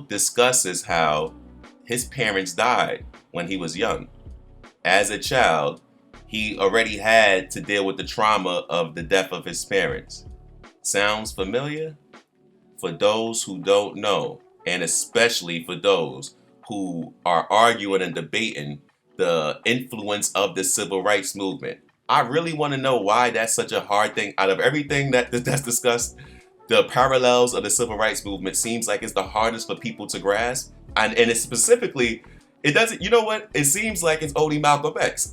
Magneto discusses how his parents died when he was young. As a child, he already had to deal with the trauma of the death of his parents. Sounds familiar? For those who don't know, and especially for those who are arguing and debating the influence of the civil rights movement, I really want to know why that's such a hard thing. Out of everything that's discussed, the parallels of the civil rights movement seems like it's the hardest for people to grasp. And it's specifically, it doesn't, you know what? It seems like it's only Malcolm X.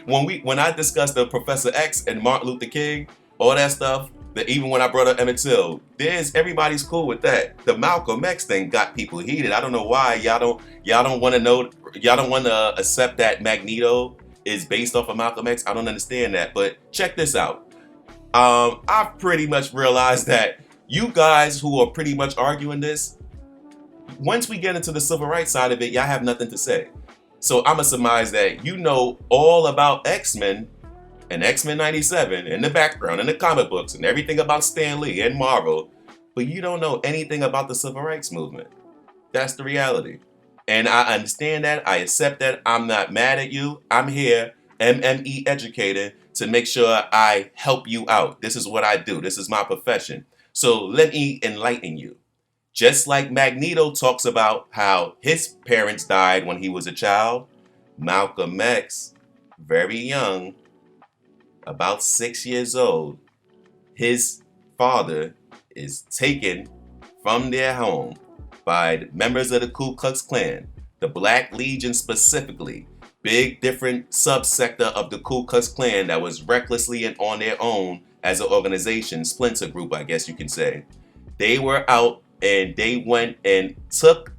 When I discussed the Professor X and Martin Luther King, all that stuff, that even when I brought up Emmett Till, everybody's cool with that. The Malcolm X thing got people heated. I don't know why y'all don't want to accept that Magneto is based off of Malcolm X. I don't understand that. But check this out. I've pretty much realized that you guys who are pretty much arguing this, once we get into the civil rights side of it, y'all have nothing to say. So I'm gonna surmise that you know all about X-Men and X-Men 97 in the background and the comic books and everything about Stan Lee and Marvel, but you don't know anything about the civil rights movement. That's the reality. And I understand that. I accept that. I'm not mad at you. I'm here, MME educated, to make sure I help you out. This is what I do. This is my profession. So let me enlighten you. Just like Magneto talks about how his parents died when he was a child, Malcolm X, very young, about 6 years old, his father is taken from their home by members of the Ku Klux Klan, the Black Legion specifically, big different subsector of the Ku Klux Klan that was recklessly and on their own as an organization, splinter group, I guess you can say. They were out and they went and took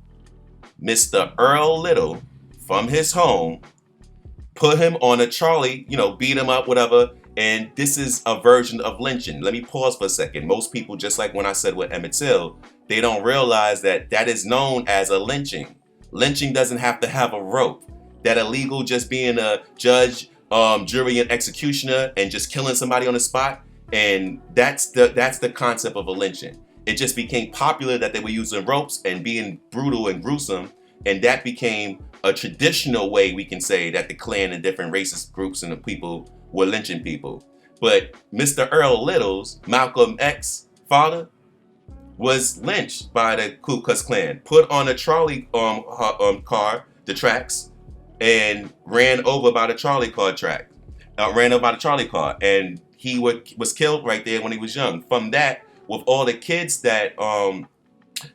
Mr. Earl Little from his home, put him on a trolley, beat him up, whatever. And this is a version of lynching. Let me pause for a second. Most people, just like when I said with Emmett Till, they don't realize that is known as a lynching. Lynching doesn't have to have a rope. That illegal just being a judge, jury, and executioner and just killing somebody on the spot. And that's the concept of a lynching. It just became popular that they were using ropes and being brutal and gruesome. And that became a traditional way, we can say, that the Klan and different racist groups and the people were lynching people. But Mr. Earl Little's, Malcolm X father, was lynched by the Ku Klux Klan, put on a trolley car, the tracks, and ran over by the trolley car track. Ran over by the trolley car, and he was killed right there when he was young. From that, with all the kids that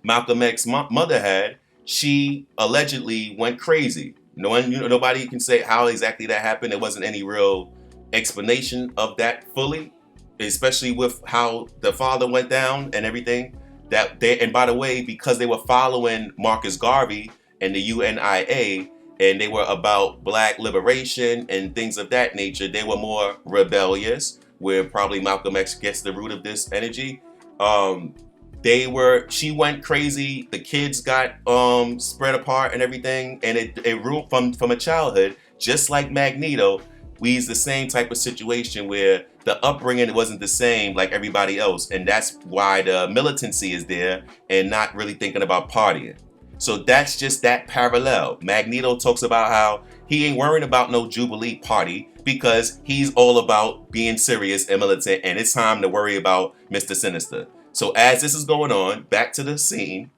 Malcolm X's mother had, she allegedly went crazy. Nobody can say how exactly that happened. There wasn't any real explanation of that fully, especially with how the father went down and everything. And by the way, because they were following Marcus Garvey and the UNIA, and they were about black liberation and things of that nature, they were more rebellious, where probably Malcolm X gets the root of this energy. She went crazy, the kids got spread apart and everything, and it ruled from a childhood, just like Magneto. We used the same type of situation where the upbringing wasn't the same like everybody else, and that's why the militancy is there and not really thinking about partying. So that's just that parallel. Magneto talks about how he ain't worrying about no Jubilee party because he's all about being serious and militant, and it's time to worry about Mr. Sinister. So as this is going on, back to the scene,